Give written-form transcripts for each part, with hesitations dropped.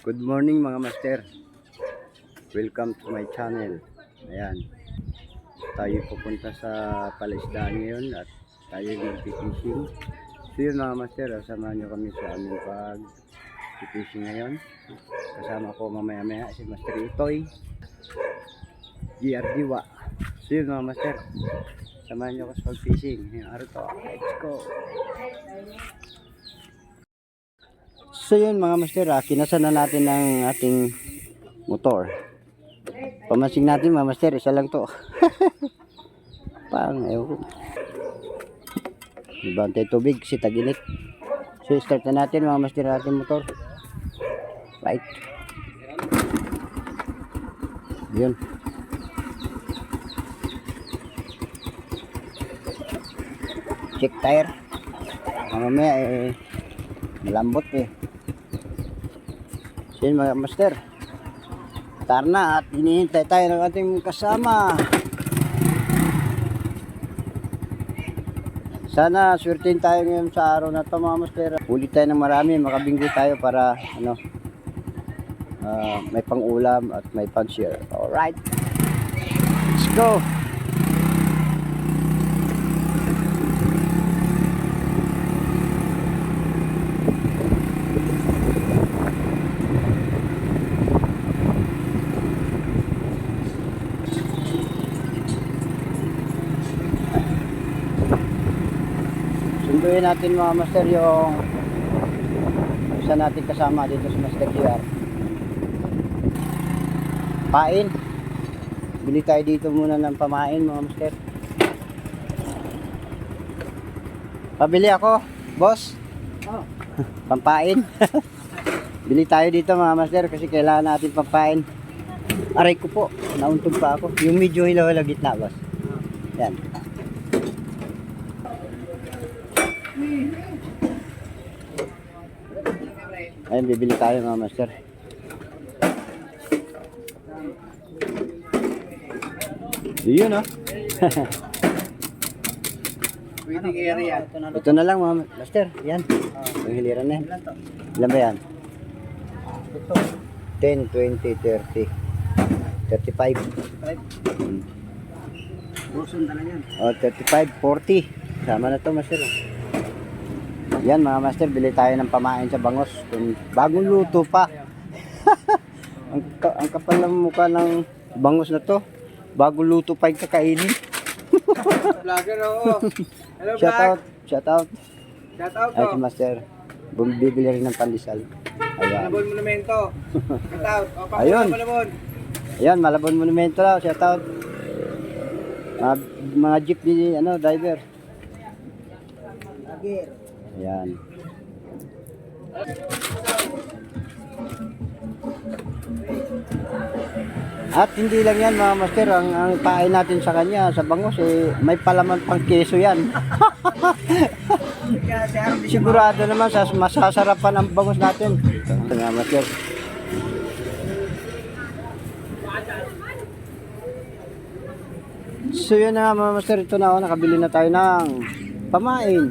Good morning mga master. Welcome to my channel. Ayan. Tayo pupunta sa palaisdaan ngayon at tayo mag-fishing. So yun mga master, samahan nyo kami sa aming pag-fishing ngayon. Kasama ko mamaya-maya si Master Itoy, GR Diwa. So yun mga master, samahan nyo ko sa pag-fishing. Ngayong araw to, let's go! So yun mga master, kinasan na natin ang ating motor. Pamansing natin mga master, isa lang to. Pang ayaw ko. Ibantay tubig kasi tag-init. So start na natin mga master ating motor. Right. Yun. Check tire. Mamaya malambot eh. So yun mga master, tara na at hinihintay tayo ng ating kasama. Sana swertein tayo ngayon sa araw na ito mga master. Huli tayo ng marami, makabinggo tayo para may pang ulam at may pang share. Alright, let's go. Sunduin natin mga master yung isa natin kasama dito sa Master GR. Pain. Bili tayo dito muna ng pamain mga master. Pabili ako, boss. Oh. Pampain. Bili tayo dito mga master kasi kailangan natin pampain. Aray ko po, nauntog pa ako. Yung medyo hilaw-hilaw gitna, boss. Yan. Ayun, bibili tayo mga master. Yun oh. Waiting area. Ito na lang mga master. Yan. Yung hiliran na yan. Ilan ba yan? 10, 20, 30, 35. Buson na yan. Oh, 35, 40. Sama na to master. Yan mga master, bili tayo ng pamain sa bangos. Bagong luto pa. ang kapal ng mukha ng bangos na to. Bagong luto pa yung kakainin. Vlogger, oo. Hello, Shout vlog. out, shout out. Shout out Ay, po. si master. Bumibili rin ng pandesal. Ayan. Malabon Monumento. Shout out. O, Ayun. Malabon. Ayan, Malabon Monumento lang. Shout out. Mga jeep ni driver. Vlogger. Ayan. At hindi lang yan mga master, ang pain natin sa kanya, sa bangos, may palaman pang keso yan. Sigurado naman, masasarapan ang bangos natin. Ito mga master. So yun na mga master, ito na ako, nakabili na tayo ng pamain.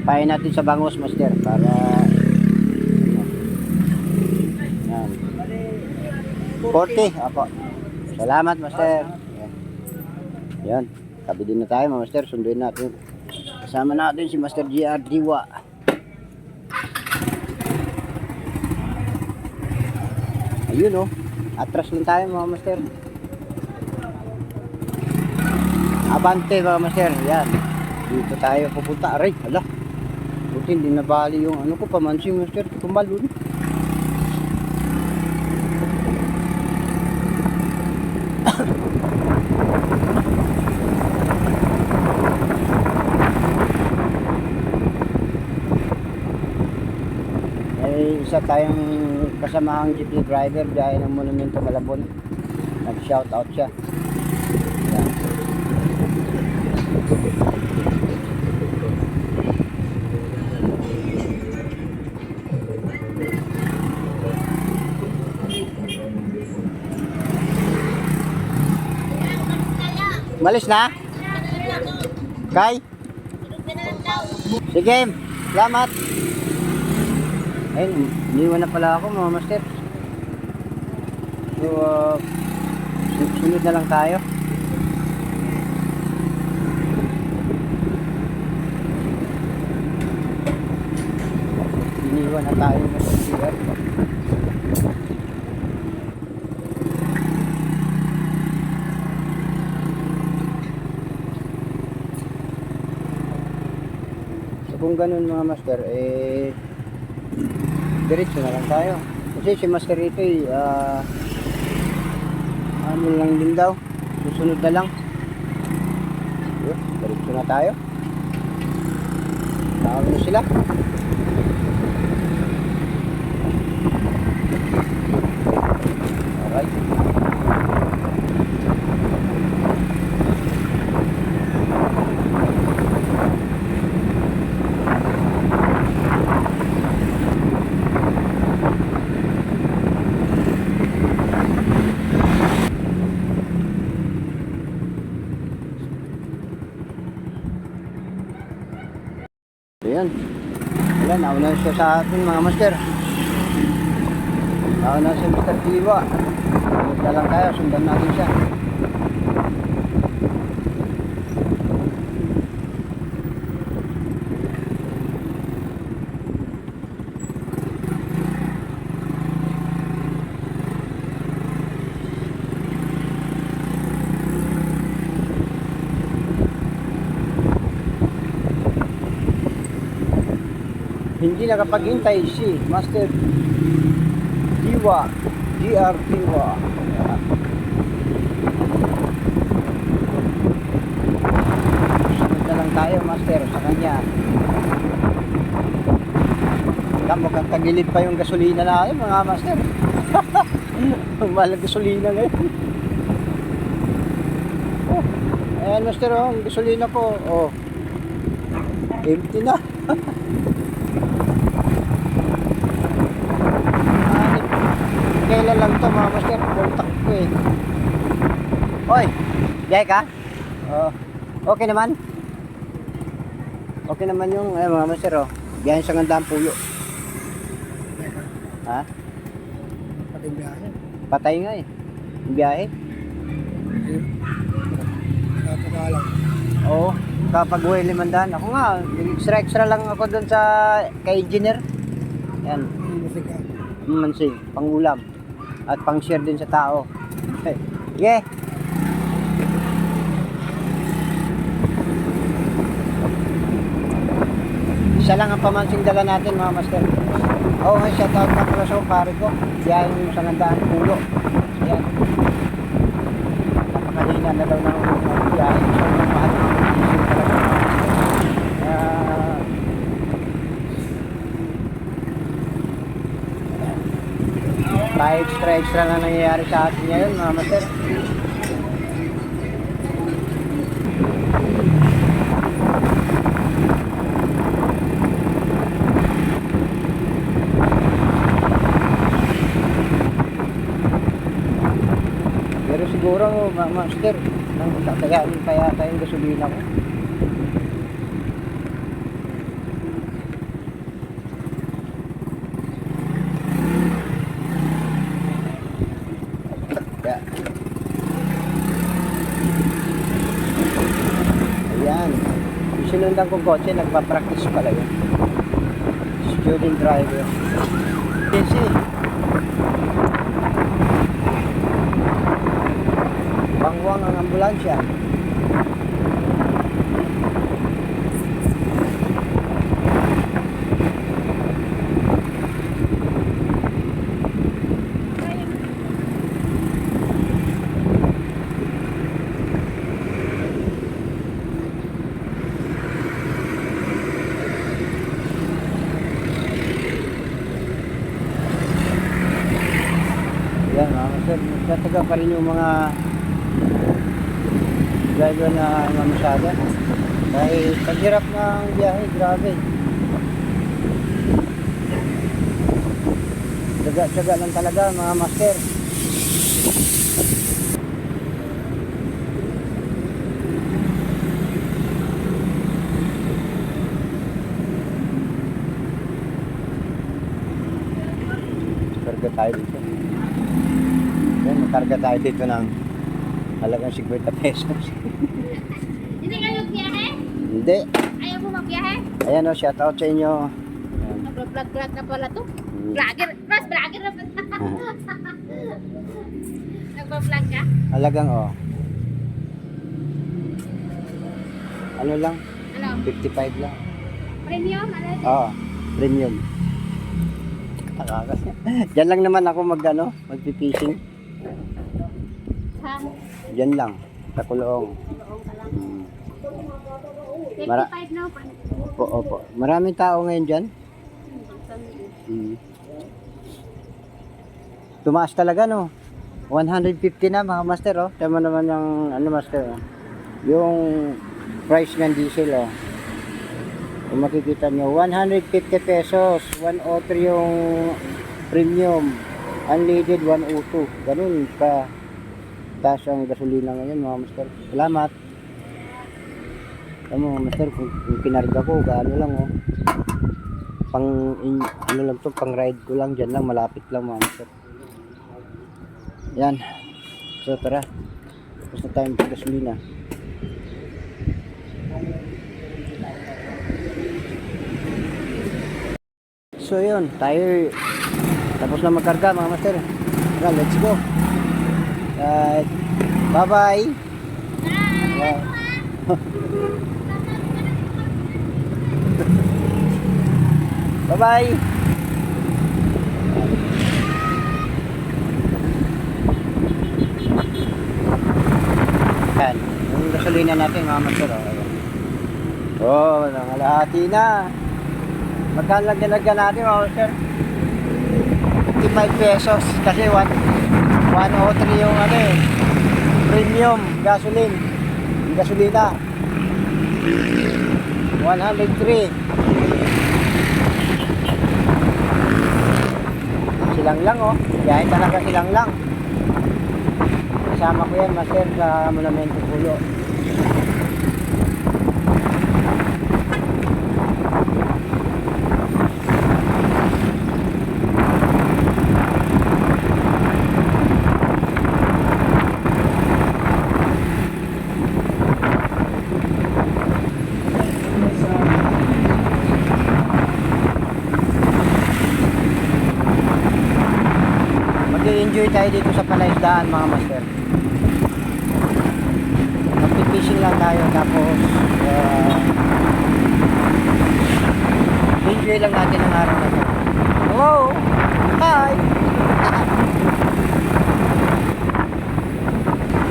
Pain natin sa bangos master para yan. 40 apo. Salamat master. Yan, kabili na tayo mga master, sunduin natin. Kasama natin si Master GR Diwa. Ayun oh, atras lang tayo mga master. Abante mga master, yan. Dito tayo pupunta. Aray, hala. Buti hindi nabali yung ko, pamansing master. Tumbalo na. Ay, isa tayong kasamahang jeepney driver dahil ng Monumento Malabon. Nag-shout out siya. Yan. Malis na? Kay? Sige. Salamat! Ayun, iniwan na pala ako mga master. So, sunod na lang tayo. Iniwan na tayo ng CR. So kung ganun mga master, diretso na lang tayo. Kasi si master ito ano lang din daw, susunod na lang. Yun, diretso na tayo. Tawag na sila. Alright. Ayan. Ayan, nauna siya sa atin mga master. Nauna si Mr. Tiwa. Sunod na lang tayo, sundan natin siya. Hindi nakapaghintay si Master Tiwa, GR Tiwa. Sunod na lang tayo Master sa kanya. Mukhang tagilid pa yung gasolina natin mga Master. Ang mahal ang gasolina ngayon. Oh, ayan Master, oh, ang gasolina ko. Oh, empty na. Kailan lang to mga master, contact ko eh. Oy, biyay ka? Okay naman? Okay naman yung mga master oh. Biyahin sa Gandang Puyo. Ha? Patay biyahe. Patay nga eh. Yung biyahe. Kapagalang. Oo, kapag uwi 500. Ako nga, extra lang ako dun sa kay engineer. Yan. Musik ka. Mansing, pangulam. At pang-share din sa tao. Yeah. Isa lang ang pamansing dala natin mga master. Oo, may shoutout na pala sa pare ko. Diyan yung sa Gandang Puyo. Ayan. Napakahina na daw ng biyahe. So, mahal ng diesel talaga. Extra na nangyayari sa atin ngayon mga master. Pero siguro mga master, nang tatayain pa yata yung gasolina ko. Ayan. Sinundan kong kotse, nagpa-practice pala yun. Student driver. Kasi bangwang ang ambulansya. Yan mga master, nagtataga pa rin yung mga driver na mamasada. Dahil paghirap ng biyahe, grabe. Tsaga-tsaga lang talaga mga master. Karga tayo dito. Yan, karga tayo dito ng halagang 50 pesos. Hindi ka nagbiyahe? Hindi. Ayaw mo magbiyahe? Ayan o, shout out sa inyo. Ayan. Nag-vlog na pala to. Vlogger. Mas vlogger na pala. Nag-vlog ka? Halagang o. Ano lang? Ano? 55 lang. Premium? Ano yun? Oo, premium. Diyan lang naman ako magpipishing. Ha? Diyan lang, sa Kulong. Hmm. 55 no? Opo, opo. Maraming tao ngayon dyan. Hmm. Tumaas talaga, no? 150 na, mga master, oh. Tama naman yung, master, oh. Yung price ng diesel, oh. Kung makikita nyo, 150 pesos. 103 yung premium. Unleaded, 102. Ganun ka taas ang gasolina ngayon, mga master. Salamat. Alam mo, mga master, kung kinarga ko, gaano lang, oh. Ano lang to, pang ride ko lang, dyan lang, malapit lang, mga master. Yan. So, tara. Tapos na tayong gasolina. So yun, tayo tapos na magkarga, mga master. Tara, let's go. Bye bye. Bye bye. Yan, yung gasolina natin, mga master. Oh, nangalahati na. Magkano lang dinagyan natin, mga master? 55 pesos kasi 103 yung premium gasoline. Yung gasolina 103. Silang lang, oh. Dahil talaga silang lang. Kasama ko yan, master, sa Monumento Pulo. Mag-enjoy tayo dito sa Palaisdaan, mga master. Magpipishing lang tayo, tapos enjoy lang natin ang araw na to. Hello! Hi!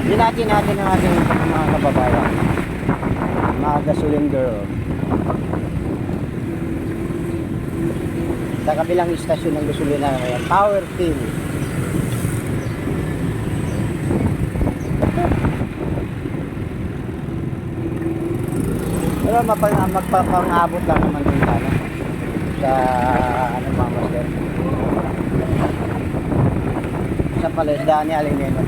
Dinati natin ang ating mga kababayan, mga gasoline girl. Sa kabilang istasyon ng gasolina na kaya Power Fill. Pero magpapang-abot lang naman yung sana sa mga master, sa Palaisdaan ni Alineno.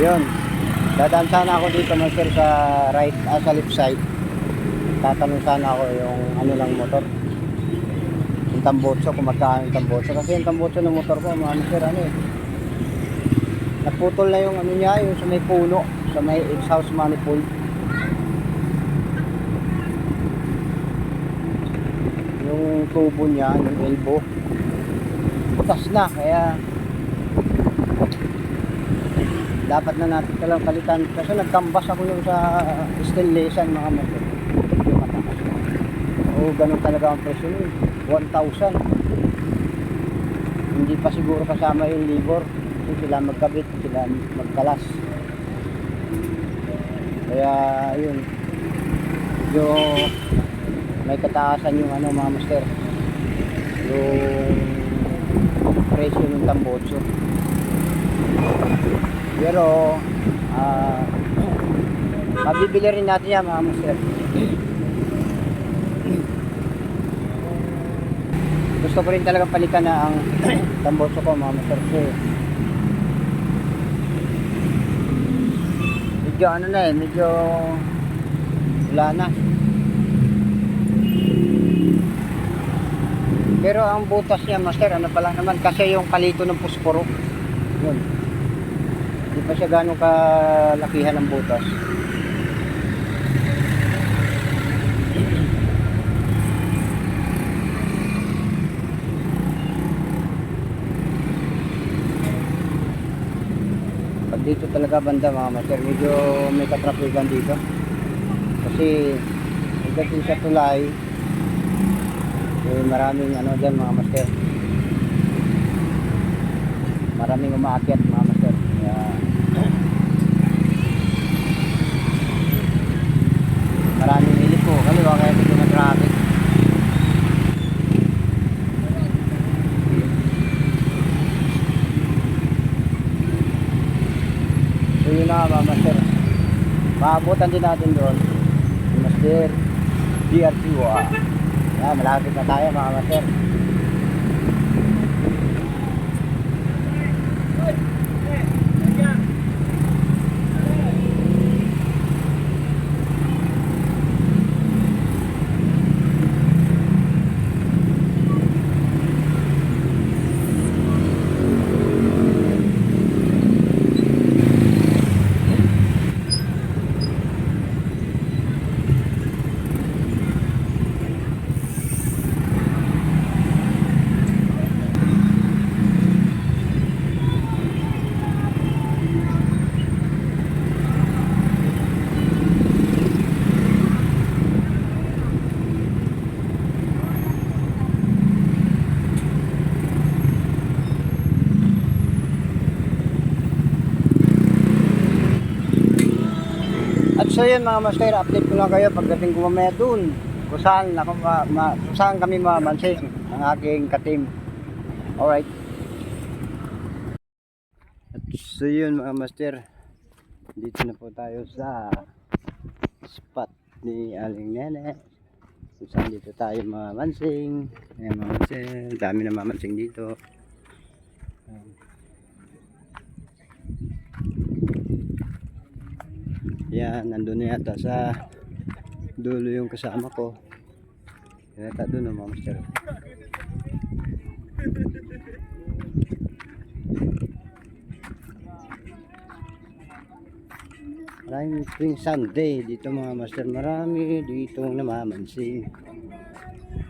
Yun, dadaan sana ako dito, master, sa right, sa left side. Tatanong sana ako yung lang motor, yung tambotso, kung magkano yung tambotso, kasi yung tambotso ng motor ko, mga master, naputol na yung niya, yung sa may puno, sa may exhaust manifold. Yung tubo niya, yung elbow, butas na, kaya dapat na natin talang palitan kasi nagkambas ako yung sa stainlessan, mga motor, yung matakas. Oo, ganun talaga ang presyo nun, 1,000. Hindi pa siguro kasama yung labor, kasi sila magkabit, sila magkalas, kaya yun, yung may kataasan yung mga master, yung presyo ng tambotso. Pero mabibili rin natin yan mga master. Gusto ko rin talagang palitan na ang tambotso ko mga master. Kasi medyo ano na eh, medyo wala na. Pero ang butas niya master, ano pa lang naman, kasi yung palito ng pusporo. Yun. Hindi pa siya gano'ng kalakihan ng butas. Pag dito talaga banda mga master, medyo may katrapikan dito. Kasi pagdating sa tulay, maraming ano dyan mga master, maraming umaakyat mga master. Kaya maraming iliko kaliwa, kaya dito na traffic. So yun na mga master, maabutan din natin doon master DRTO. Yan, malapit na tayo mga master. So yun mga master, update ko lang kayo pagdating ko mamaya dun kung saan, kung saan kami mamansing ng aking katim. Alright. At so yun mga master, dito na po tayo sa spot ni Aling Nene kung saan dito tayo mamansing. Ayan mga master, dami na mamansing dito. Yan, nandun na yata sa dulo yung kasama ko. Yata doon ang mga master. Maraming tuwing Sunday dito mga master. Marami dito namamansing.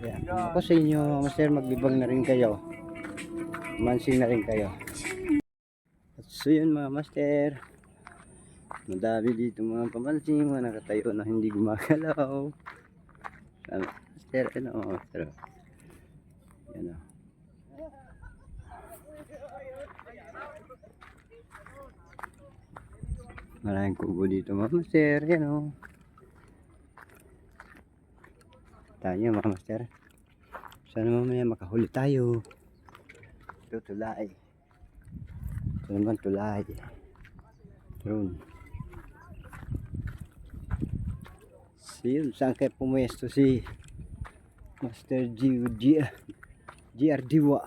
Yan, ako sa inyo mga master, magbibang na rin kayo. Mansing na rin kayo. At so yun mga master, madami dito mga pamansing, mga nakatayo na hindi gumagalaw. Master, ano master? Yan o. Maraming kubo dito mga master, yan o. Tayo mga master. Sana mamaya makahuli tayo. Ito tulay. Ito naman tulay. Drone. So yun, saan kayo pumuesto si Master GR Diwa.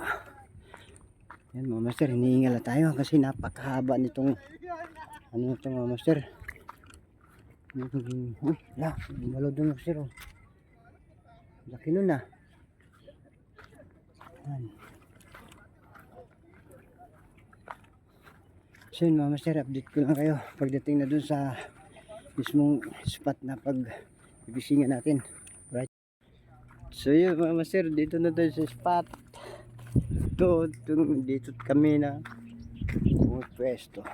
Yan mga master, hinihingal na tayo kasi napakahaba nitong ano ito mga master. Uy, la, gumalaw doon master oh. Laki nun ah. Yan. So yun mga master, update ko lang kayo pagdating na dun sa mismong spot na pag-ibisingan natin. Right. So yun mga master, dito na tayo sa spot. Dito kami na pwesto.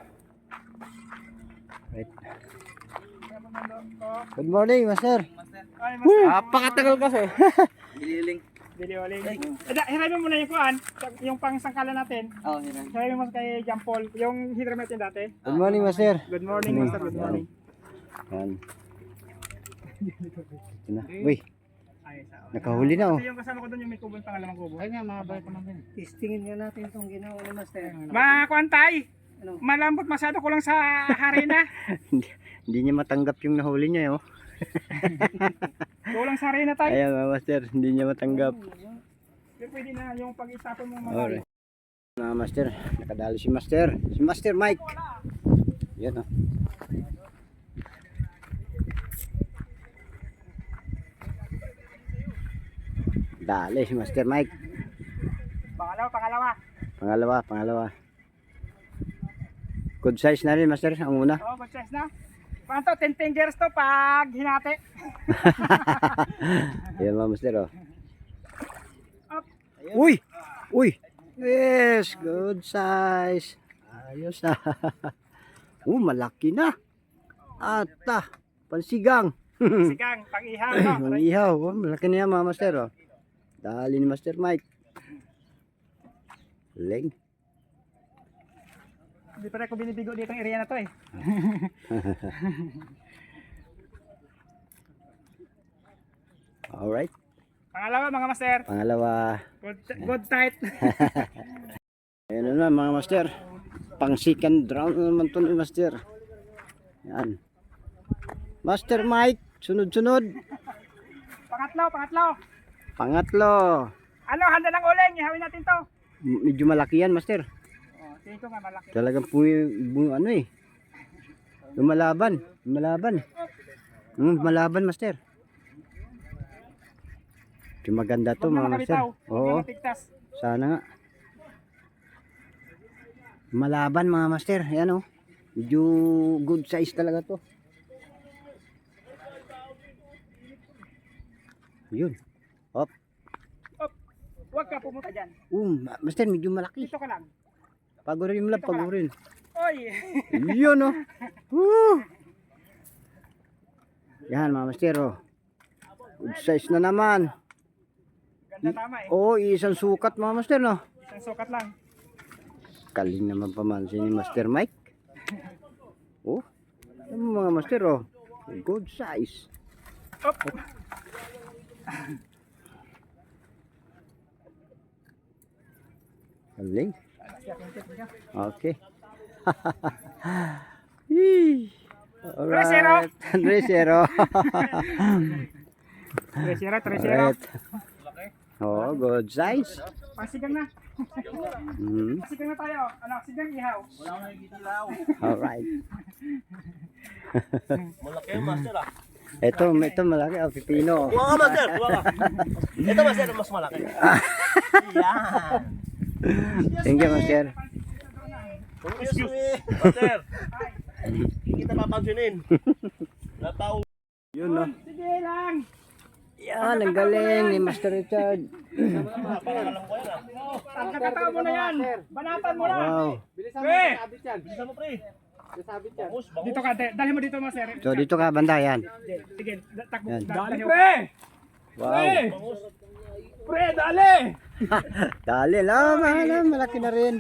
Right. Good morning master. Napakatagal kasi. Bililing. Hiramin mo muna yung kuhan, yung pangsangkalan natin. Oo, hiram. Hiramin mo kay John Paul, yung hidram natin dati. Good morning master. Good morning, master. Good morning. Yan. Ito na. Uy. Ayos, Nakahuli na oh. Ito yung kasama ko doon yung may kubo, yung pangalawang kubo. Ay nga, mabalik naman din. Testingin nga natin itong ginawa ni Master. Makwantay! Ano? Malambot masyado ko lang sa harina. Hindi niya matanggap yung nahuli niya oh. Kulang sa harina tayo. Ayan mga master, hindi niya matanggap. Pero pwede na yung pag-itapon mo mga Alright. Mga master, nakadali si master. Si Master Mike. Yan oh. Dali si Master Mike. Pangalawa. Pangalawa. Good size na rin master, ang una. Oo, good size na. Paano to? 10 fingers to pag hinati. Ayan mga master oh. Up. Uy! Uy! Yes! Good size! Ayos na. Malaki na. Ata! Pansigang! Sigang, pang-ihaw. No? Mga ihaw. Malaki na yan mga master oh. Dali ni Master Mike. Leng. Hindi pa rin ako binibigo dito ang area na to eh. Alright. Pangalawa mga master. Pangalawa. Good tight. Ayan na mga master. Pang second round naman to ni master. Yan. Master Mike. Sunod-sunod. Pangatlo. Pangatlo. Ano, handa ng uling. Ihawin natin to. Medyo malaki yan master. Oh, tingin ko nga malaki. Talagang ano eh. Lumalaban. Lumalaban master. Medyo maganda to Huwag na mga master. makabitaw. Huwag na Oo. matigtas. Sana nga. Malaban mga master. Ayan oh. Medyo good size talaga to. Yun. Hop. Huwag ka pumunta dyan. Master medyo malaki. Dito ka lang. Pagurin mo lang, pagurin. Oy! Yun oh. Woo! Yan mga master oh. Good size na naman. Ganda tama eh. Oo, isang sukat mga master no. Isang sukat lang. Kaling naman pamansin ni Master Mike. Oh, ano mga master oh. Good size. Op! Kaling. Okay. Yee. Alright. 3-0. Tresero. Alright. Oh, good size. Pasigang na. Pasigang na tayo. Ano, sigang ihaw. Alright. Malaki yung master ah. Ito malaki. Oh, pipino. Kuha ka master, kuha ka. Ito master, mas malaki. Yan. Thank you, master. Excuse me, master. Hindi kita papansinin. Nataw. Yun no. Sige lang. Yan, ang galing ni Master Richard. Parang alam ko yan ah. Pagkakataon mo na yan. Banatan mo na. Wow. Pre! Bilisan mo pre. Bangus, bangus. Dito ka, dali mo dito mga sir. So dito ka banda yan. Sige, takbo. Yan. Dali pre! Wow. Pre, dali! Dali lang, malaki na rin.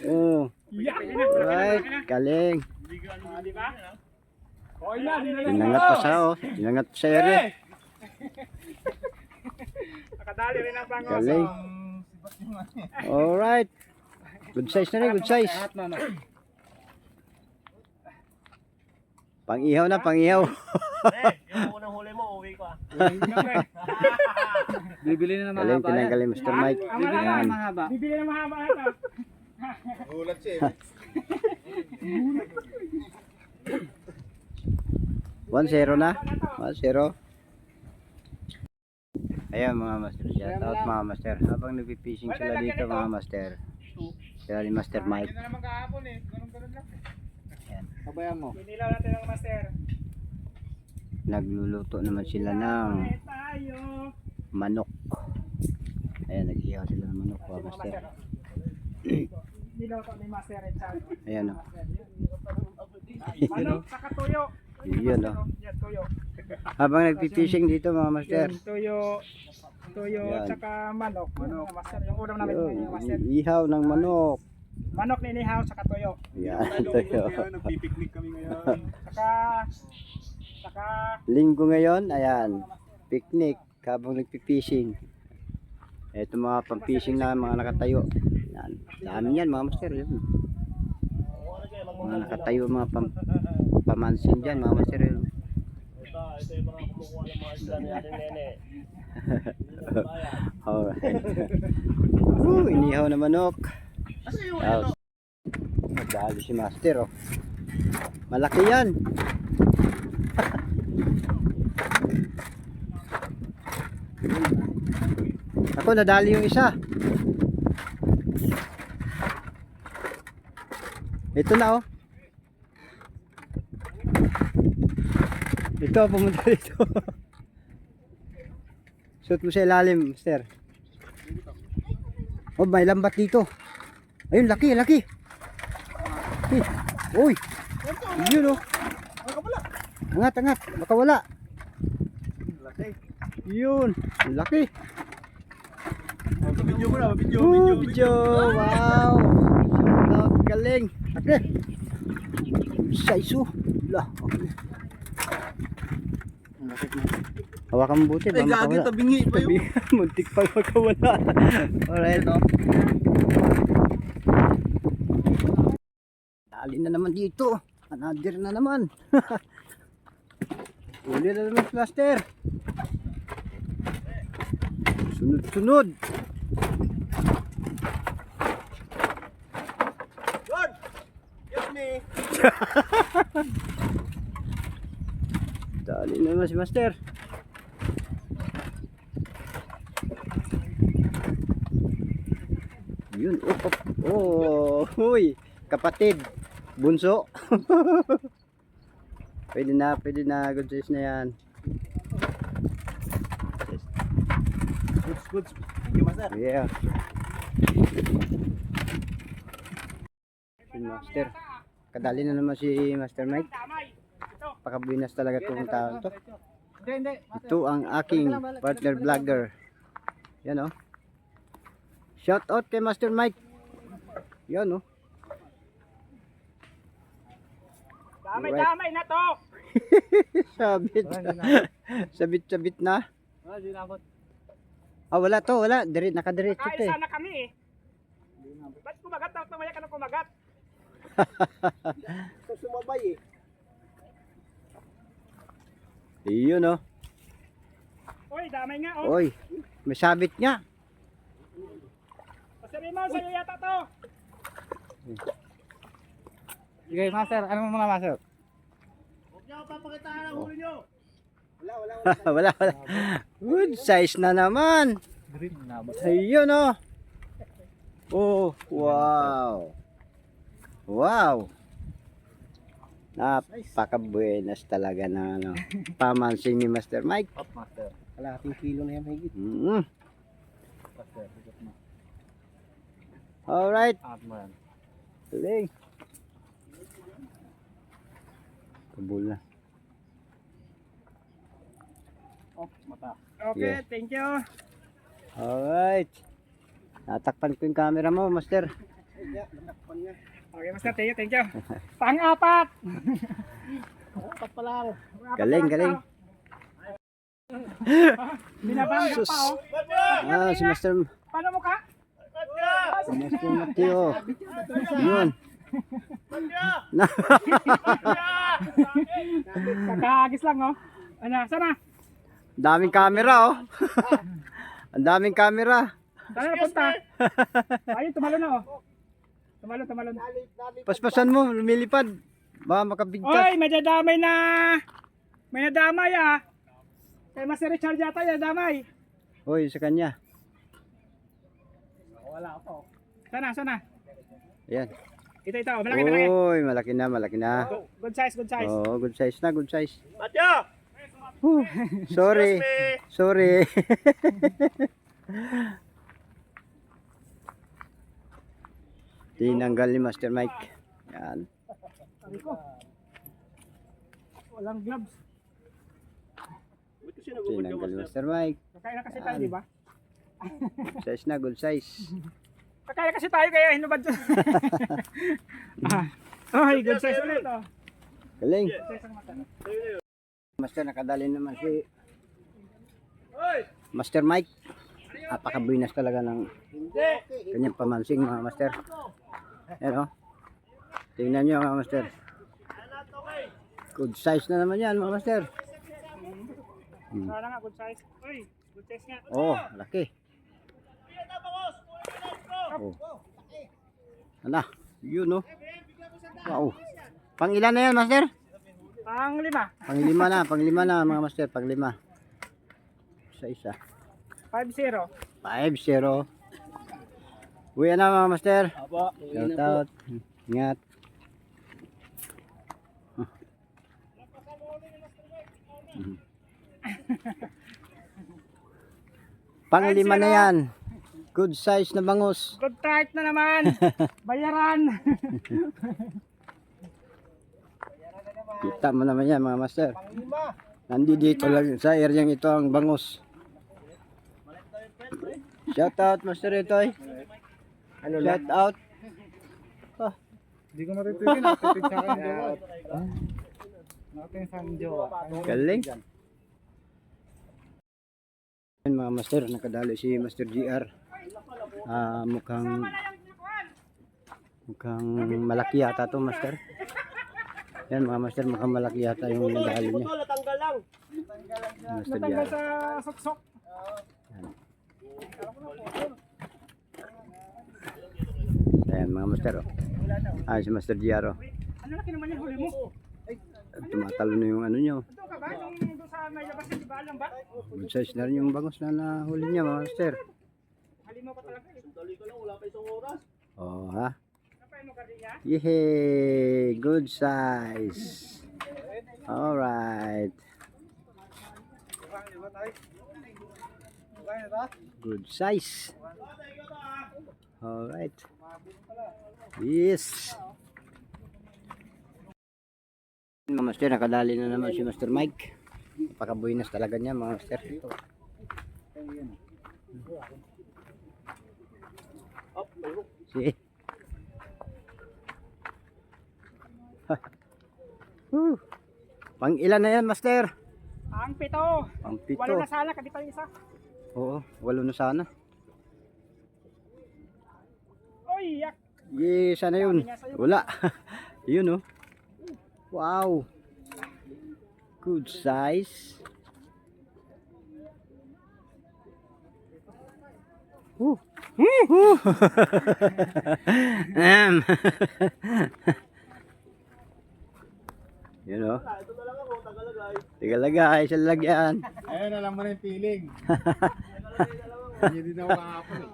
Oh, Yak! right, galing. Di ba? Okay na, di na lang. Dinangat pa sa oh. Dinangat sa ere. Nakadali rin ang bangos. Galing. Alright. Good size na rin, good size. Pang-ihaw na, pang-ihaw. Yung unang huli mo, uwi ko ah. Bibili na ng Galing, tinanggalin Mr. Mike. Yan. mahaba. Bibili na mahaba na ito. Ulat siya eh. 1-0 na. 1-0. Ayan mga master. Shout out mga master. Habang nagpipishing sila dito mga master. Sila ni Master Mike. Ito na naman kahapon eh. Ganun lang. Pabayaan mo. Pinilaw natin ang master. Nagluluto naman sila ng Tayo. manok. Ayan, nag-ihaw sila ng manok mga master. Nilaw to ni Master Richard. Ayan o. Manok, saka tuyo. Yun o. Yan, tuyo. Habang nagpipishing dito mga master. Yan, tuyo. Tuyo, Yan. saka manok. Manok, master. Yung ulam namin Yun, master. ihaw ng manok. Manok ninihaw, saka tuyo. Yan, ito Nagpipiknik kami ngayon. Saka Linggo ngayon, ayan. Picnic. habang nagpipishing. Ito mga pang-fishing na mga nakatayo. Yan. Dami yan mga master. Yun. Mga nakatayo mga pamansin dyan mga master. Yun. Ito yung mga kumukuha ng mga isla ni Aling Nene. Alright. Inihaw na manok. Nagdali si master oh. Malaki yan. Ako nadali yung isa. Ito na oh. Ito pumunta dito. Shoot mo sa ilalim, mister. Oh, may lambat dito. Ayun, laki, laki. Uy. Yun oh. Angat, angat. Baka wala. Yun. Ang laki. Video mo na, video. Video. Wow. Shout out. Galing. Laki. Saiso. Lah. Hawakan mo buti. Ay, gagi, tabingi pa yun. Muntik pang magkawala. Alright. Dali na naman dito. Another na naman. Uli na naman si master. Sunod-sunod. Good! Yes, me! Dali na naman si master. Yun, oh, huy, kapatid, bunso. Pwede na, good size na yan. Good. Thank you, Master. Yeah. Si master, kadali na naman si Master Mike. Pakabuinas talaga itong tao to. Ito ang aking partner vlogger. Yan oh. Shout out kay Master Mike. Yan oh. Damay-damay na to. Sabit. Sabit na. Ah, wala to, wala. Nakadiretso to eh. Kaisa na kami eh. Ba't kumagat na? Tumaya ka ng kumagat. Sumabay eh. Iyon oh. Uy, damay nga oh. Oy, may sabit nga. Pasari mo, sa'yo yata to. Sige, master. Ano mo mga master? Huwag niyo papakitaan ang huli niyo. Wala. Good size na naman. Green na ba? Ayun oh. Oh, wow. Wow. Napakabuenas talaga na ano. Pamansing ni Master Mike. Up, master. Kalahating kilo na yan, higit. Master, bigot mo. Alright. Up mo yan. Galing. Kabul na. Oh, mata. Okay, Yeah. thank you. Alright. Natakpan ko yung camera mo, Master. Okay, Master, thank you. Pang-apat. Dapat pala ako. Galing. Binabangga Sus. pa oh. Ah, si Master Paano mo ka? Mateo. Yun. Kakahagis lang oh. Ano, sana? Daming camera oh. Ang daming camera. Saan na punta? Ayun, tumalon na oh. Tumalon. Paspasan mo, lumilipad. Baka makabigtas. Oy, may nadamay na. May nadamay ah. Kay Master Richard yata yan, damay. Hoy, sa kanya. Wala ako. Sana. Ayan. Ito, malaki. Hoy, malaki na. Good size. Oh, good size na, good size. Matyo! Sorry. Tinanggal ni Master Mike. Yan. Sabi ko. Walang gloves. Tinanggal ni Master Mike. Kakain na kasi tayo, di ba? Size na, good size. Kakain na kasi tayo kaya hinubad dyan. Ay, good size ulit oh. Galing. Good size ang mata. Master, nakadali naman si Hoy! Master Mike. Napakabuinas talaga ng kanyang pamansing mga master. Ayan o. Tingnan nyo mga master. Good size na naman yan mga master. Sana nga, good size. Uy, good size nga. Oh, laki. Oh. Ala, yun o. Wow. Pang ilan na yan master? Pang 5. Panglima na mga master, panglima. Isa. 5-0. 5-0. Uwi na mga master. Aba. Shout out. Ingat. Panglima na yan. Good size na bangus. Good tight na naman. Bayaran. Kita mo naman yan mga master. Nandito lang sa area ito ang bangus. Shout out Master Itoy. Shout out. Hindi ko matitigil. Natitig sa akin jowa. Natin sa jowa. Galing. Yan, mga master, nakadali si Master GR. Mukhang malaki yata to master. Yan mga master, mukhang malaki yata yung nadali niya. Natanggal lang. Master Natanggal GR. sa suksok. Ayan mga master. Oh. Si Master GR. Oh. Ano laki naman yung huli mo? Tumatalo na yung ano niya. Oh. Ito ka ba? Yung doon sa may labas na diba lang ba? Good size na rin yung bangus na nahuli niya mga master. Halimaw ka talaga eh. Dali ko lang, wala pa isang oras. Oh ha. Napay mo ka rin niya? Yehey! Good size. Alright. Good size. Alright. Yes. Mga master, nakadali na naman si Master Mike. Napakabuinas talaga niya mga master. Si. Pang ilan na yan master? Ang 7. Pang 8 na 7. sana, kadito yung isa. Oo, 8 na sana. Uy, yak. Yes, sana yun. Wala. Yun oh. Wow. Good size. Yun oh. Ito na lang ako, tagalagay. Tigalagay sa lalagyan. Ayun, alam mo na yung feeling. Hindi din ako kahapon eh.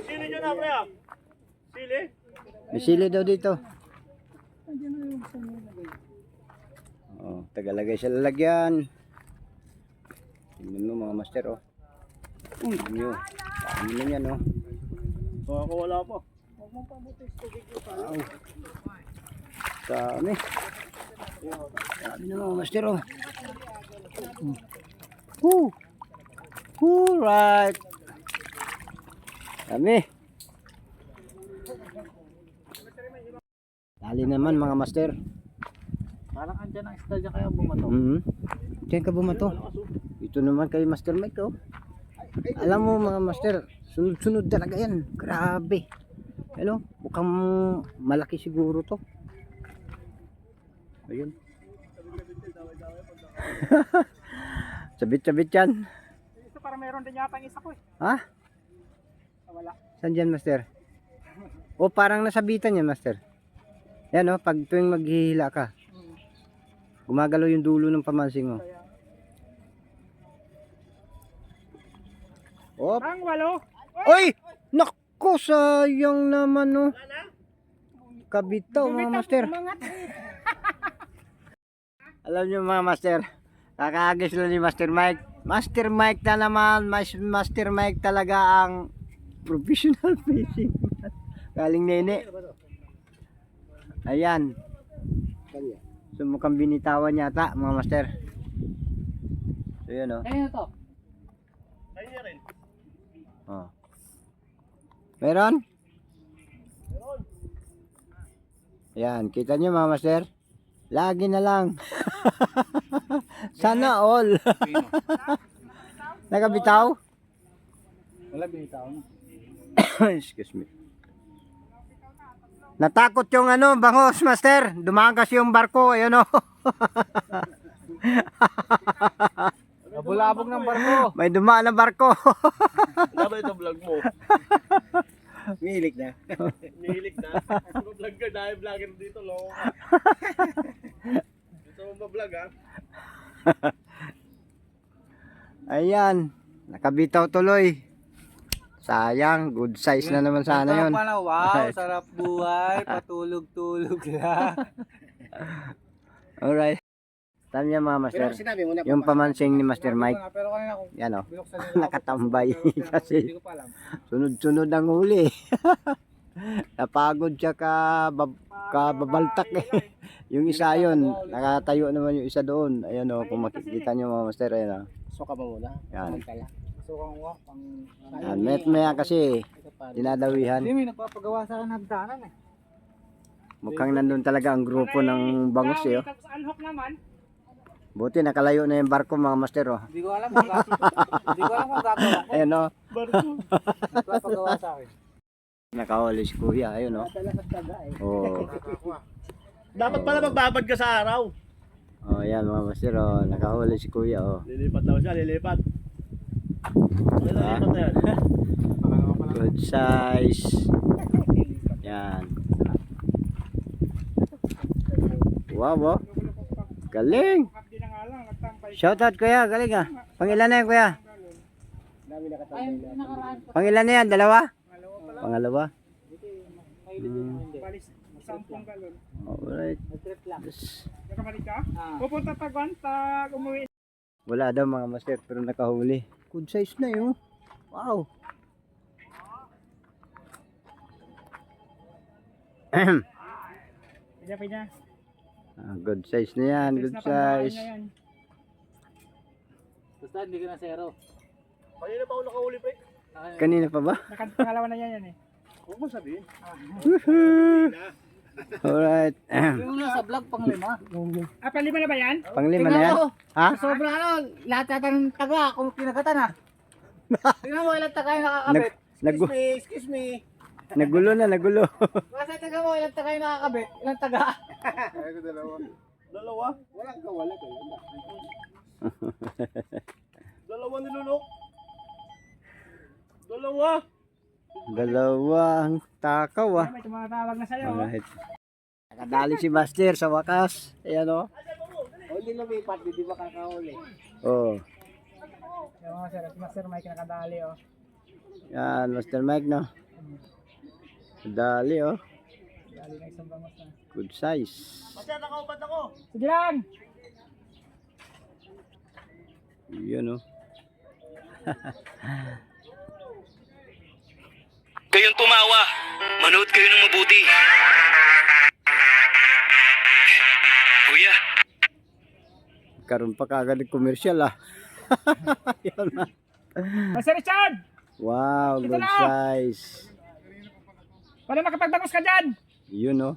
Sili nyo na, pre. Sili? May sili daw dito. Oh, tagalagay sa lalagyan. Tingnan mo mga master oh. Uy, nyo. Ano na yan oh. Ako wala pa. Wow. Dami. Dami na mga master oh. Woo. Alright. Dami. Dali naman mga master. Parang andyan ang isda dyan kaya bumato. Diyan ka bumato. Ito naman kay Master Mike oh. Alam mo mga master, sunod-sunod talaga yan. Grabe. Ano? Mukhang malaki siguro to. Ayun. Sabit-sabit yan. Ito para meron din yata ang isa ko eh. Ha? Wala. Saan dyan master? O parang nasabitan yan master. Yan oh, pag tuwing maghihila ka. Gumagalaw yung dulo ng pamansing oh. Op. Ang 8. Oy! Naku, sayang naman oh. Kabitaw mga master. Alam nyo mga master, kakagis lang ni Master Mike. Master Mike na naman, Master Mike talaga ang professional fishing. Galing nene. Ayan. So mukhang binitawan yata mga master. So yun oh. Ayun to. Kanya rin. Oh. Meron? Ayan, kita nyo mga master. Lagi na lang. Sana all. Nakabitaw? Wala binitaw na. Excuse me. Natakot yung ano, bangos, master. Dumaan kasi yung barko, ayun o. Nabulabog ng barko. May dumaan na barko. Dapat ito vlog mo. Mihilig na. Nihilig na. Vlog ka dahil vlogger dito, loko ka. Gusto mo ba-vlog ha? Ayan, nakabitaw tuloy. Sayang, good size na naman sana yun. Wow, sarap buhay. Patulog-tulog lang. Alright. Tama niya mga master. Yung pamansing ni Master Mike, Pero kanina ko yan o, binuksan nila. nakatambay Hindi kasi ko pa alam. sunod-sunod ang huli. Napagod siya kababaltak eh. Yung isa yun, nakatayo naman yung isa doon. Ayan o, kung makikita nyo mga master, ayan o. Suka mo muna. Yan. Sukang uwak. Yan, maya kasi, dinadawihan. Hindi, may nagpapagawa sa akin ng hagdanan eh. Mukhang nandun talaga ang grupo ng bangus eh. Oh. Tapos unhook naman. Buti nakalayo na yung barko mga master oh. Hindi ko alam kung gagawin ko. Ayan oh. Nagpapagawa sa akin. Nakahuli si kuya, ayun oh. Oh. Dapat pala magbabad ka sa araw. Oh, yan mga master oh. Nakahuli si kuya oh. Lilipat daw siya, lilipat. Lilipat na yan. Good size. Yan. Wow, wow. Galing. Hindi na nga lang, nagtampay. Shoutout kuya, galing ah. Pangilan na yan kuya? Pangilan na yan, dalawa? Pangalawa. Balis, 10 galon. Alright. Nakabalik ka? Pupunta Taguan, umuwi. Wala daw mga master pero nakahuli. Good size na yun. Wow. Pina. Good size na yan, good size. Basta hindi ka na zero. Kanina pa ako nakahuli pre. Kanina pa ba? Nakapangalawa na yan eh. Huwag mo sabihin. Alright. Yung nasa vlog pang lima. Panlima na ba yan? Panglima na yan? Ha? Sobrang ano, lahat yata ng taga, kung kinagatan ha. Tingnan mo ilang taga yung nakakabit. Excuse me. Nagulo na, nagulo. Kasi tingnan mo ilang taga yung nakakabit, ilang taga. Dalawa? Walang kawala kayo. Dalawa nilunok. Dalawa. Dalawang takaw ah. May tumatawag na sa'yo. Alright. Nakadali si Master sa wakas. Ayan o. Hindi lumipat, hindi ba kakahuli? Oh. Yung mga sir, Master Mike nakadali oh. Yan, Master Mike no. Dali oh. Dali na isang bangus na. Good size. Masya, nakaupat ako. Sige lang! Yun oh. Kayong tumawa, manood kayo ng mabuti. Kuya, Karoon pa kagad ng commercial ah. Yan na. Master Richard! Wow, Ito good na. size. Para makapagbangus ka dyan! Yun oh.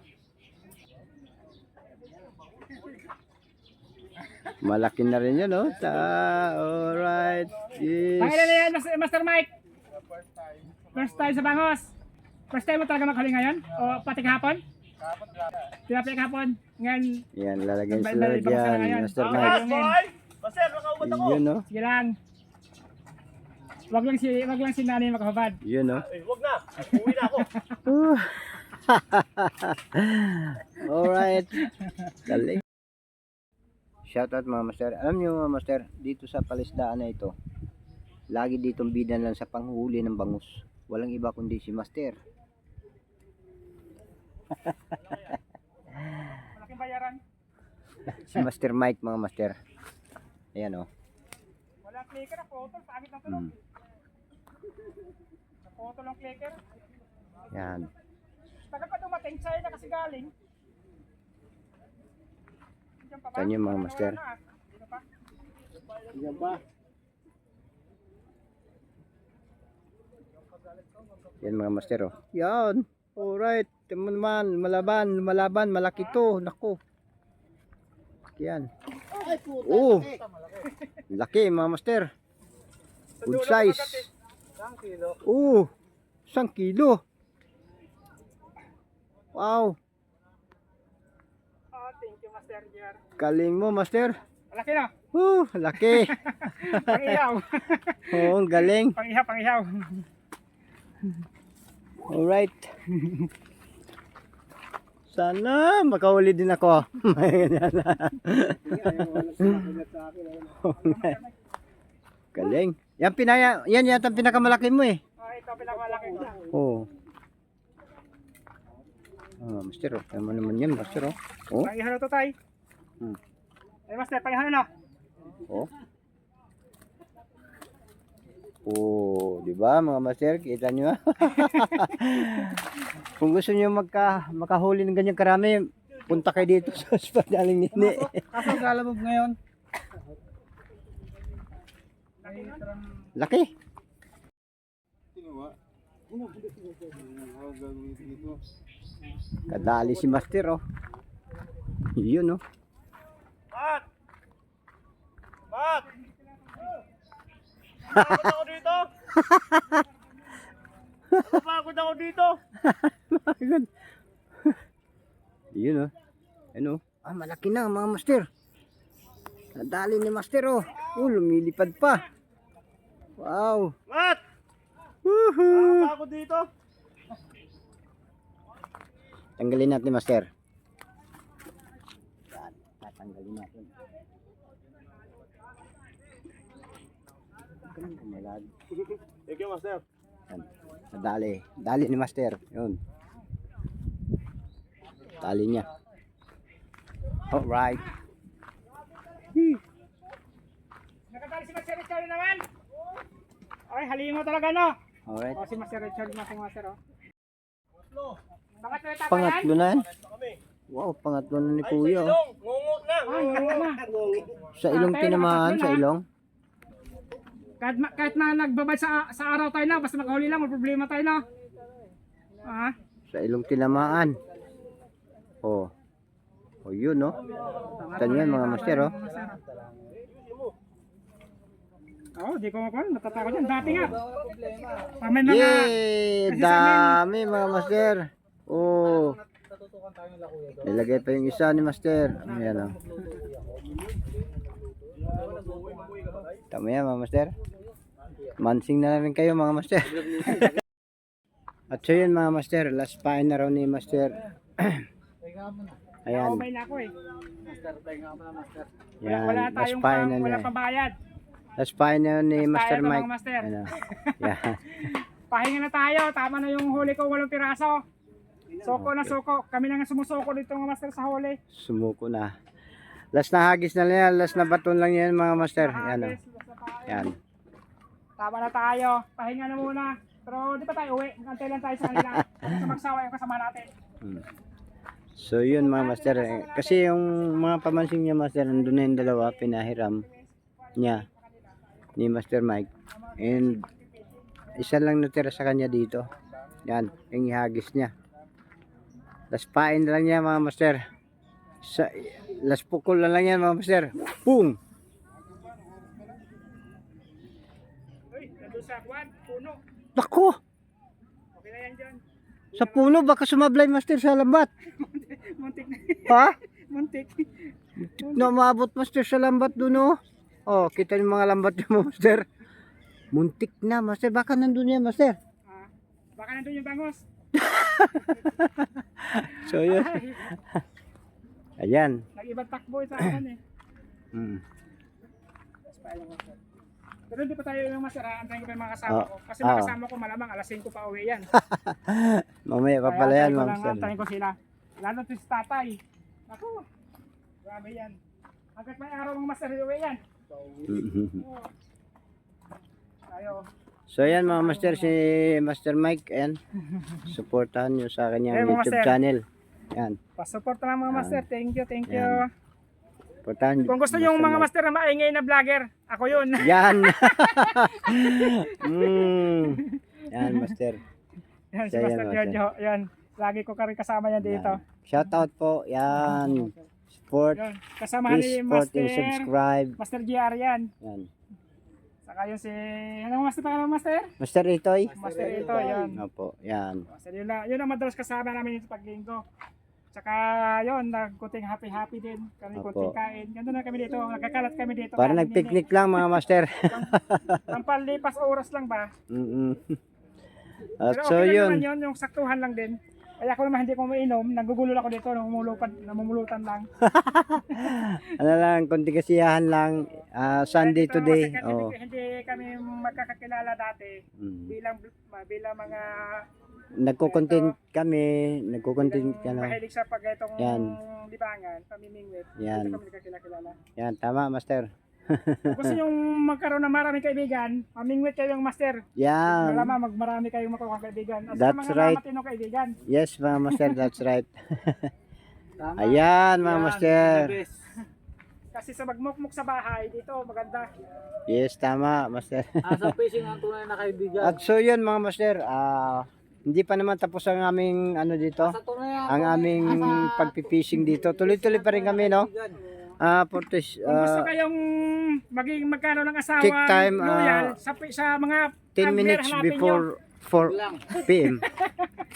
Malaki na rin yun oh. Alright. Yes. Pangilan na yan, Master Mike? First time sa bangus. First time mo talaga maghuli ngayon? O pati kahapon? Tilapia kahapon. Ngayon, Yan, lalagyan Bye, sila bye, bye, dyan. bye, Master bye. Mike. Boy! Masya, nakaupat ako. Yun oh. sige lang. Wag lang si nanay makahubad. Yun oh. Huwag na. Uwi na ako. Alright. Galing. Shoutout mga master. Alam niyo mga master, dito sa palisdaan na ito, lagi ditong bidan lang sa panghuli ng bangus. Walang iba kundi si Master. Malaking bayaran. Si Master Mike mga master. Ayan oh. Walang clicker na photo. Pangit na tulog. Na photo lang clicker. Yan. Tagal pa dumating. Sa'yo na kasi galing. Diyan pa ba? Saan yung mga master? Wala na, ah. Dito pa? Yan ba? Yan mga master oh. Yan. Alright. Tingnan mo naman. Malaban. Malaki to. Naku. Yan. Ay, puta. Oh. laki. Laki mga master. Good size. Isang kilo. Oh. 1 kilo. Wow. Oh, thank you, Master Jer. Galing mo master. Malaki na. Laki. Pang-ihaw. Oo, ang galing. Pang-ihaw. Alright. Sana makahuli din ako. Galing. Yan yata ang pinakamalaki mo eh. Oh, ito pinakamalaki ko. Oo. Master, oh. Tama naman yan, master, oh. Oh, Pang-ihaw na to, tay. Hmm. Ay, Master, pang-ihaw na. oh. Oh, di ba mga master? Kita nyo? Kung gusto nyo makahuli ng ganyan karami, punta kayo dito sa spot Aling Nini. Kaso galamog ngayon. Laki. Kadali si master, oh. Yun, oh. Pat! Pat! Napagod ako dito! Napagod ako dito! Agad. Yun, oh. Ano? Malaki na mga master. Nadali ni master, oh. Lumilipad pa. Wow. Pat! Woohoo! Napagod dito! Tanggalin natin, master. Yan, tatanggalin natin. Malag. Thank you, Master. Yan. Nadali. Dali ni master. Yun. Dali niya. Alright. Nakatali si Master Richard naman. Ay, halimo talaga, no? Alright. Oh, si Master Richard na si Master, oh. Pangatlo na tapa yan? Pangatlo na yan. Kami. Wow, pangatlo na ni Ay, Kuya. sa Oh. ilong! Ngungot na! Ay, ngungot na. Sa ilong tinamaan, sa ilong. Kahit na nagbabad sa araw tayo na, basta makahuli lang, may problema tayo na. Ah, Sa ilong tinamaan. Oh. Oh, yun, no? Ito yan, mga master, oh. oh, di ko makuha, natatakot yan. Dati nga. Pag may mga, Yay! kasi sa Dami, mga master. Oh. Nilagay pa yung isa ni master. Ayan, oh. Tama yan, mga master. Mansing na rin kayo, mga master. At so yun, mga master. Last pain na raw ni master. Ayan. may na ako eh. Yan. Wala Last tayong pain na wala niya. pambayad. Last pain na ni Last Master pain na, Mike. mga master. Ano. Yan. Pahinga na tayo, tama na yung huli ko, 8 piraso. Soko na soko. Kami na nga sumusuko dito mga master sa huli. Sumuko na. Last na hagis na lang yan. Last na baton lang yan, mga master. Yan, oh. Hagis, basta tayo. Yan. Tama na tayo. Pahinga na muna. Pero di pa tayo uwi. Antay lang tayo sa kanila. Sa magsawa yung kasama natin. So yun, mga master. Kasi yung mga pamansing niya, master, nandun na yung dalawa. Pinahiram niya ni Master Mike. And isa lang natira sa kanya dito. Yan. Yung ihagis niya. Last pain na lang yan, mga master. Last pukol na lang yan, mga master. Boom! Uy, nandun sa kwan, puno. Nako! Okay na yan dyan. Sa puno, baka sumablay, master, sa lambat. Muntik na. Ha? Muntik. Na maabot, master, sa lambat dun, oh. Oh, kita yung mga lambat yung master. Muntik na, master. Baka nandun yan, master. Ah, baka nandun yung bangos. So yun. Ayan. Nag-ibang takbo sa akin eh. Mm. Pero hindi pa tayo yung masara. Antayin ko pa yung mga kasama Oh, ko. Kasi oh. mga kasama ko malamang alas 5 pa uwi yan. Mamaya pa pala yan, Kaya mga antayin ko lang, master. antayin ko sila. Lalo to si tatay. Ako, grabe yan. Hanggat may araw mga master uwi yan. Oo. Tayo. So ayan, mga master, si Master Mike, ayan. Supportahan nyo sa kanyang Ayan, mga YouTube master. channel. Ayan. Pasupport na lang mga master. Thank you, thank you. Ayan. Supportahan nyo. Kung gusto nyo yung mga Mike. master na maingay na vlogger, ako yun. Yan. Yan, master. Yan, si Siya yan, Master master. Giorgio. Yan. Lagi ko ka rin kasama yan dito. Shout out po. Yan. support, Yun. Kasama please ni support and Master. subscribe. Master GR yan. Yan. Saka yung si... Ano Master pangalan Master? Master Itoy. Master ito, yan. Opo, yan. Master yun ang madalas kasama namin sa paglinggo. Tsaka yun, nagkunting happy din. Kami Opo. kunting kain. Ganun na kami dito. Nagkakalat kami dito. Para nagpiknik lang mga master. Ang panlipas oras lang ba? At Pero so okay lang yun. naman yun, yung saktuhan lang din. Kaya ako naman hindi ko mainom, nagugulol ako dito, namumulutan lang. Ano lang, konti kasiyahan lang. Sunday Dito, today. kasi Oh. hindi kami magkakakilala dati Mm. bilang mga Nagko-content kami, nagko-content mahilig sa pagkatong Yan. libangan, pamimingwit. Yan. Dito kami nagkakilala. Yan, tama master. Kung gusto yung magkaroon ng maraming kaibigan, mamingwit kayong master. Yan. Malamang magmarami kayong makukuha kaibigan. At That's mga right. matinong kaibigan. Yes mga master, that's right. Ayan mga master. Kasi sa magmukmuk sa bahay, dito maganda. Yes, tama master. Asa fishing ang tunay na kaibigan. At so yun mga master, hindi pa naman tapos ang aming ano dito, ang aming pagpipishing dito. Tuloy-tuloy pa rin kami, no? For this, Kung gusto kayong maging magkano ng asawa Check time, loyal sa mga 10 angler, minutes hanapin before 4 p.m.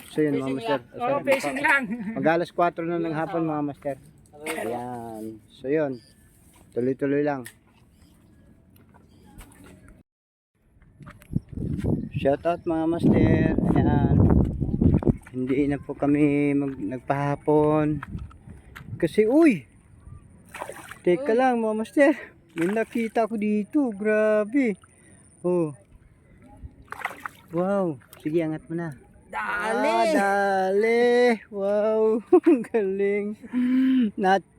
So yun mga master. nyo. Oo, fishing lang. Mag-alas 4 na ng hapon mga master. Ayan. So yun. Tuloy-tuloy lang. Shout out mga master. Ayan. Hindi na po kami nagpahapon. Kasi uy! Teka lang mga master. May nakita ko dito. Grabe. Oh. Wow. Sige, angat mo na. Dali. Wow. Ang galing.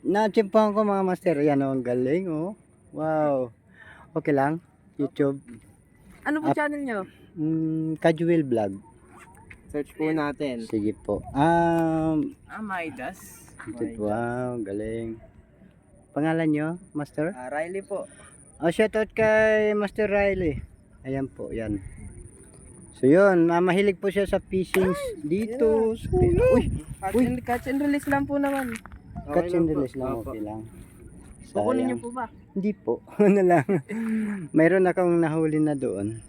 Na-chimpan ko mga master. Yan oh, ang galing oh. Wow. Okay lang. YouTube. Ano po channel nyo? Casual vlog. Search po natin. Sige po. Maidas. Wow, galing. Pangalan nyo, Master? Riley po. Oh, shoutout kay Master Riley. Ayan po, yan. So yun, mahilig po siya sa fishing dito. Uy, Catch and release lang po naman. catch and release lang, okay lang. Kukunin nyo Sayang. po ba? Hindi po, ano lang. Mayroon akong nahuli na doon.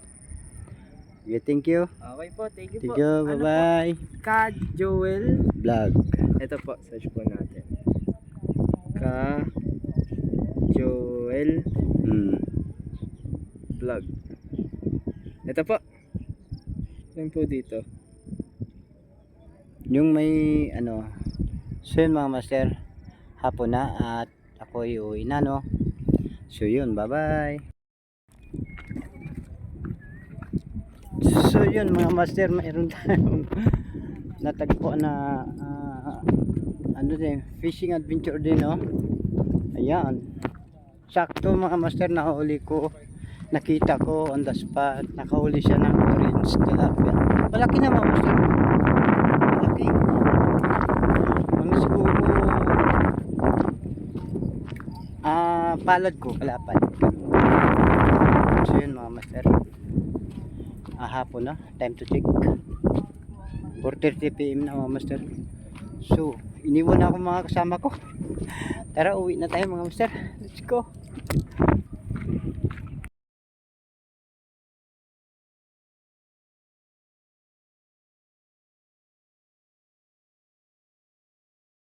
Okay, thank you. Okay po, thank you Thank po. you, bye-bye. Ka Joel. Vlog. Ito po, search po natin. Ka Joel Vlog. Ito po. Yan po dito. Yung may ano, so yun mga master, hapon na at ako uwi na, no? So yun, bye bye. So yun mga master, mayroon tayong natagpo na ano din, fishing adventure din, no? Ayan, sakto mga master, nahuli ko, nakita ko on the spot, nakahuli siya ng orange tilapia. Malaki na mga master, malaki. Mga siguro palad ko, kalapad. So yun mga master, hapon na, time to check, 4:30 PM na mga master. So iniwan na ako mga kasama ko. Tara, uwi na tayo mga master, let's go.